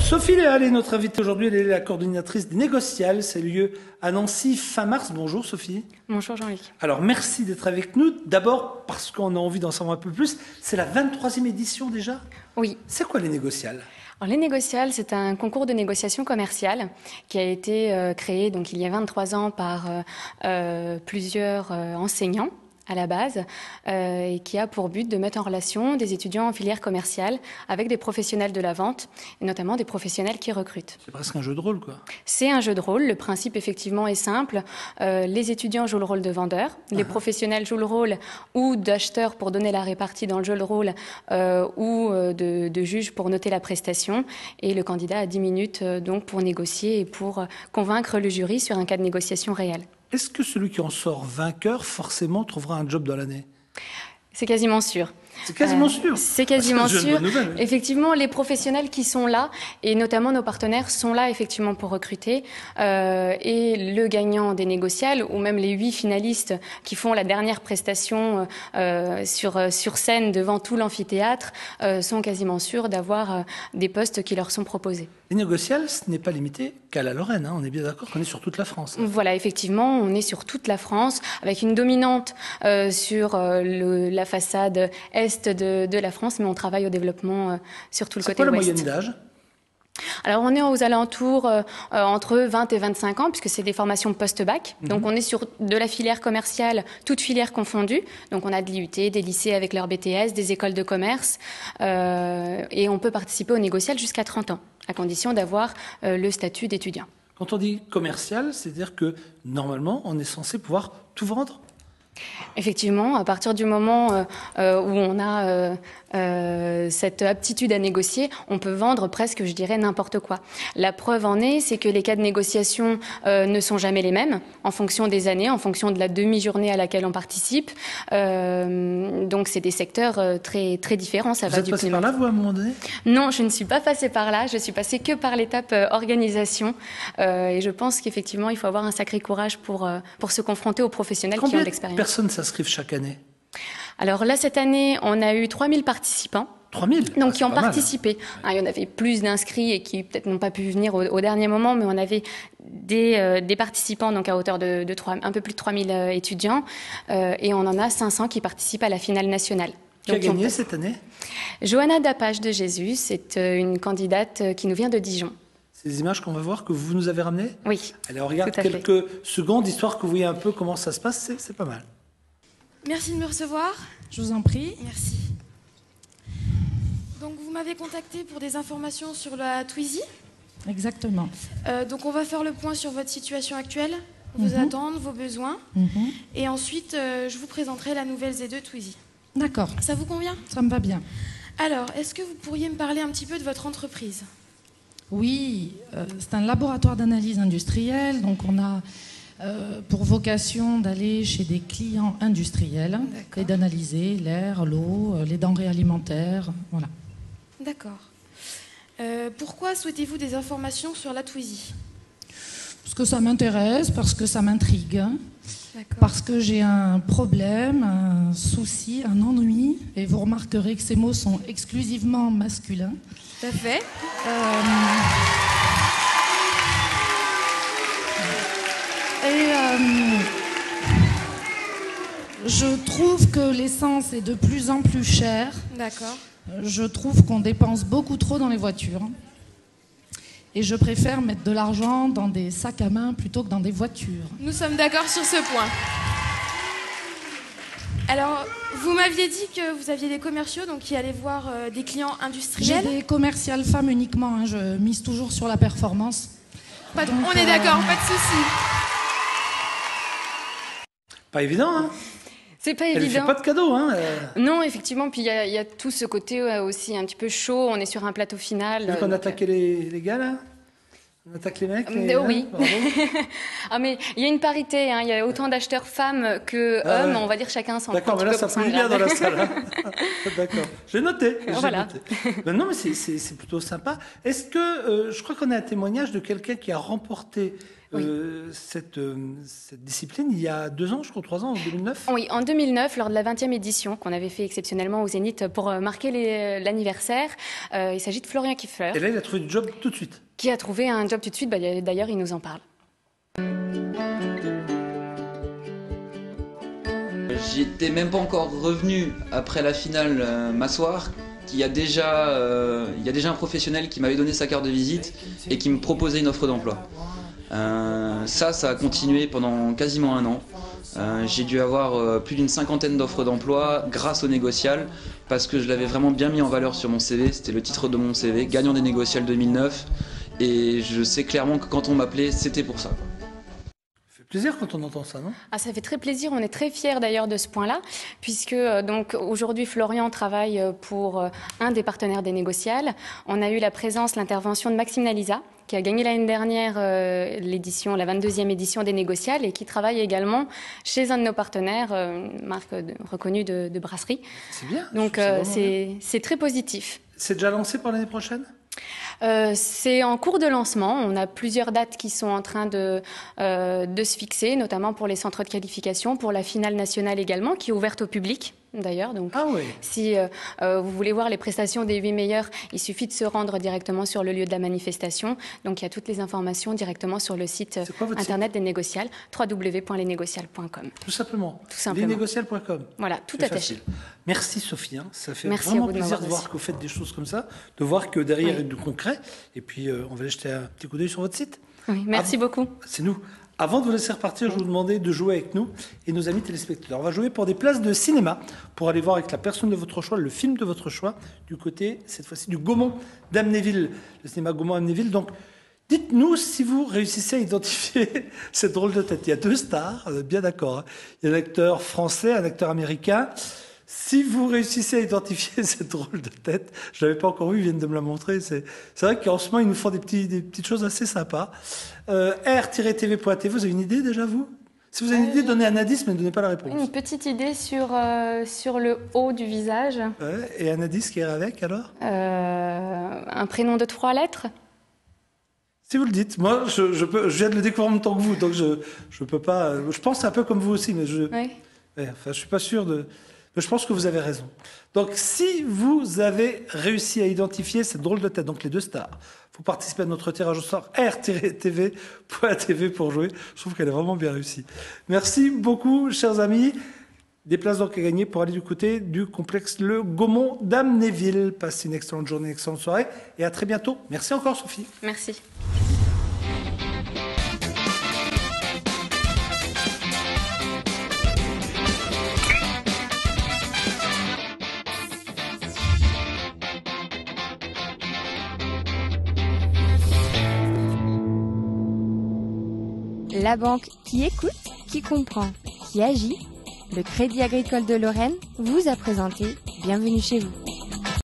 Sophie Léal est notre invitée aujourd'hui. Elle est la coordinatrice des négociales. C'est lieu à Nancy fin mars. Bonjour Sophie. Bonjour Jean-Luc. Alors merci d'être avec nous. D'abord parce qu'on a envie d'en savoir un peu plus. C'est la 23e édition déjà ? Oui. C'est quoi les négociales ? Alors, les négociales, c'est un concours de négociation commerciale qui a été créé donc, il y a 23 ans par plusieurs enseignants à la base et qui a pour but de mettre en relation des étudiants en filière commerciale avec des professionnels de la vente, et notamment des professionnels qui recrutent. C'est presque un jeu de rôle, quoi. C'est un jeu de rôle. Le principe, effectivement, est simple. Les étudiants jouent le rôle de vendeurs, les professionnels jouent le rôle ou d'acheteurs pour donner la répartie dans le jeu de rôle ou de juge pour noter la prestation. Et le candidat a 10 minutes donc, pour négocier et pour convaincre le jury sur un cas de négociation réel. Est-ce que celui qui en sort vainqueur, forcément, trouvera un job dans l'année ? C'est quasiment sûr. C'est quasiment sûr. C'est quasiment C'est une sûr. bonne nouvelle, oui. Effectivement, les professionnels qui sont là, et notamment nos partenaires, sont là effectivement pour recruter. Et le gagnant des négociales, ou même les 8 finalistes qui font la dernière prestation sur scène devant tout l'amphithéâtre, sont quasiment sûrs d'avoir des postes qui leur sont proposés. Les négociales, ce n'est pas limité qu'à la Lorraine. Hein. On est bien d'accord qu'on est sur toute la France. Voilà, effectivement, on est sur toute la France, avec une dominante sur la façade est de la France, mais on travaille au développement sur tout le côté ouest. C'est quoi la moyenne d'âge ? Alors, on est aux alentours entre 20 et 25 ans, puisque c'est des formations post-bac. Donc, on est sur de la filière commerciale, toute filière confondue. Donc, on a de l'IUT, des lycées avec leur BTS, des écoles de commerce. Et on peut participer au négocial jusqu'à 30 ans, à condition d'avoir le statut d'étudiant. Quand on dit commercial, c'est-à-dire que, normalement, on est censé pouvoir tout vendre ? Effectivement, à partir du moment où on a cette aptitude à négocier, on peut vendre presque, je dirais, n'importe quoi. La preuve en est, c'est que les cas de négociation ne sont jamais les mêmes, en fonction des années, en fonction de la demi-journée à laquelle on participe. Donc, c'est des secteurs très, très différents. Ça Vous êtes passé par là, vous, à un moment donné ? Non, je ne suis pas passée par là. Je suis passée que par l'étape organisation. Et je pense qu'effectivement, il faut avoir un sacré courage pour se confronter aux professionnels qui ont de l'expérience. Personnes s'inscrivent chaque année ? Alors là, cette année, on a eu 3000 participants. 3000 ? Donc, qui ont participé. Il y en avait plus d'inscrits et qui peut-être n'ont pas pu venir au dernier moment, mais on avait des participants donc à hauteur de un peu plus de 3000 étudiants. Et on en a 500 qui participent à la finale nationale. Qui a gagné cette année ? Johanna Dapage de Jésus, c'est une candidate qui nous vient de Dijon. C'est des images qu'on va voir que vous nous avez ramenées ? Oui. Allez, on regarde quelques secondes, histoire que vous voyez un peu comment ça se passe. C'est pas mal. Merci de me recevoir. Je vous en prie. Merci. Donc, vous m'avez contacté pour des informations sur la Twizy. Exactement. Donc, on va faire le point sur votre situation actuelle, vos attentes, vos besoins. Et ensuite, je vous présenterai la nouvelle Z2 Twizy. D'accord. Ça vous convient ? Ça me va bien. Alors, est-ce que vous pourriez me parler un petit peu de votre entreprise ? Oui, c'est un laboratoire d'analyse industrielle. Donc, on a pour vocation d'aller chez des clients industriels et d'analyser l'air, l'eau, les denrées alimentaires. Voilà. D'accord. Pourquoi souhaitez-vous des informations sur la Twizy ? Parce que ça m'intéresse, parce que ça m'intrigue, parce que j'ai un problème, un souci, un ennui. Et vous remarquerez que ces mots sont exclusivement masculins. Tout à fait. Je trouve que l'essence est de plus en plus chère. D'accord. Je trouve qu'on dépense beaucoup trop dans les voitures. Et je préfère mettre de l'argent dans des sacs à main plutôt que dans des voitures. Nous sommes d'accord sur ce point. Alors, vous m'aviez dit que vous aviez des commerciaux donc qui allaient voir des clients industriels. J'ai des commerciales femmes uniquement. Hein. Je mise toujours sur la performance. On est d'accord, pas de souci. Pas évident, hein ? C'est pas Elle ne évident. fait pas de cadeaux, hein ? Non, effectivement. Puis il y a tout ce côté aussi un petit peu chaud. On est sur un plateau final. Vu qu'on a attaqué les gars, là ? On attaque les mecs oui. Ah, mais il y a une parité, hein. Il y a autant d'acheteurs femmes que hommes, on va dire chacun son. D'accord, mais là ça plaît bien dans la salle. Hein. D'accord, j'ai noté. Voilà. Ben non, mais c'est plutôt sympa. Est-ce que, je crois qu'on a un témoignage de quelqu'un qui a remporté cette discipline il y a 2 ans, je crois, 3 ans, en 2009. Oui, en 2009, lors de la 20e édition qu'on avait fait exceptionnellement au Zénith pour marquer l'anniversaire. Il s'agit de Florian Kiffler. Et là, il a trouvé du job tout de suite. Qui a trouvé un job tout de suite, d'ailleurs, il nous en parle. J'étais même pas encore revenu après la finale m'asseoir. Il y a déjà un professionnel qui m'avait donné sa carte de visite et qui me proposait une offre d'emploi. Ça a continué pendant quasiment 1 an. J'ai dû avoir plus d'une 50aine d'offres d'emploi grâce au négocial parce que je l'avais vraiment bien mis en valeur sur mon CV. C'était le titre de mon CV, gagnant des négociales 2009. Et je sais clairement que quand on m'appelait, c'était pour ça. Ça fait plaisir quand on entend ça, non? Ah, ça fait très plaisir. On est très fiers d'ailleurs de ce point-là, puisque donc aujourd'hui Florian travaille pour un des partenaires des négociales. On a eu la présence, l'intervention de Maxime Naliza, qui a gagné l'année dernière la 22e édition des négociales et qui travaille également chez un de nos partenaires, une marque reconnue de brasserie. C'est bien. Donc c'est très positif. C'est déjà lancé pour l'année prochaine? C'est en cours de lancement. On a plusieurs dates qui sont en train de se fixer, notamment pour les centres de qualification, pour la finale nationale également, qui est ouverte au public. D'ailleurs, donc si vous voulez voir les prestations des 8 meilleurs, il suffit de se rendre directement sur le lieu de la manifestation. Donc il y a toutes les informations directement sur le site internet des négociales, www.lesnégociales.com. Tout simplement. Tout simplement. Lesnégociales.com. Voilà, tout attaché. Facile. Merci Sophie, hein. Ça fait Merci vraiment plaisir de voir que vous faites des choses comme ça, de voir que derrière il y a du concret. Et puis on va aller jeter un petit coup d'œil sur votre site. Oui, merci beaucoup. C'est nous. Avant de vous laisser repartir, je vous demandais de jouer avec nous et nos amis téléspectateurs. On va jouer pour des places de cinéma, pour aller voir avec la personne de votre choix, le film de votre choix, du côté, cette fois-ci, du Gaumont d'Amnéville, le cinéma Gaumont-Amnéville. Donc, dites-nous si vous réussissez à identifier cette drôle de tête. Il y a 2 stars, bien d'accord. Hein. Il y a un acteur français, un acteur américain. Si vous réussissez à identifier cette drôle de tête, je ne l'avais pas encore vu, ils viennent de me la montrer. C'est vrai qu'en ce moment, ils nous font des petites choses assez sympas. R-tv.tv, vous avez une idée déjà, vous? Si vous avez une idée, donnez un indice, mais ne donnez pas la réponse. Une petite idée sur le haut du visage. Et un indice qui ira avec, alors? Un prénom de 3 lettres. Si vous le dites. Moi, je viens de le découvrir en même temps que vous, donc je peux pas... Je pense un peu comme vous aussi, mais je suis pas sûr de... Mais je pense que vous avez raison. Donc, si vous avez réussi à identifier cette drôle de tête, donc les 2 stars, vous participez à notre tirage au sort r-tv.tv pour jouer. Je trouve qu'elle est vraiment bien réussie. Merci beaucoup, chers amis. Des places donc à gagner pour aller du côté du complexe Le Gaumont d'Amnéville. Passez une excellente journée, une excellente soirée et à très bientôt. Merci encore, Sophie. Merci. La banque qui écoute, qui comprend, qui agit, le Crédit Agricole de Lorraine vous a présenté Bienvenue chez vous.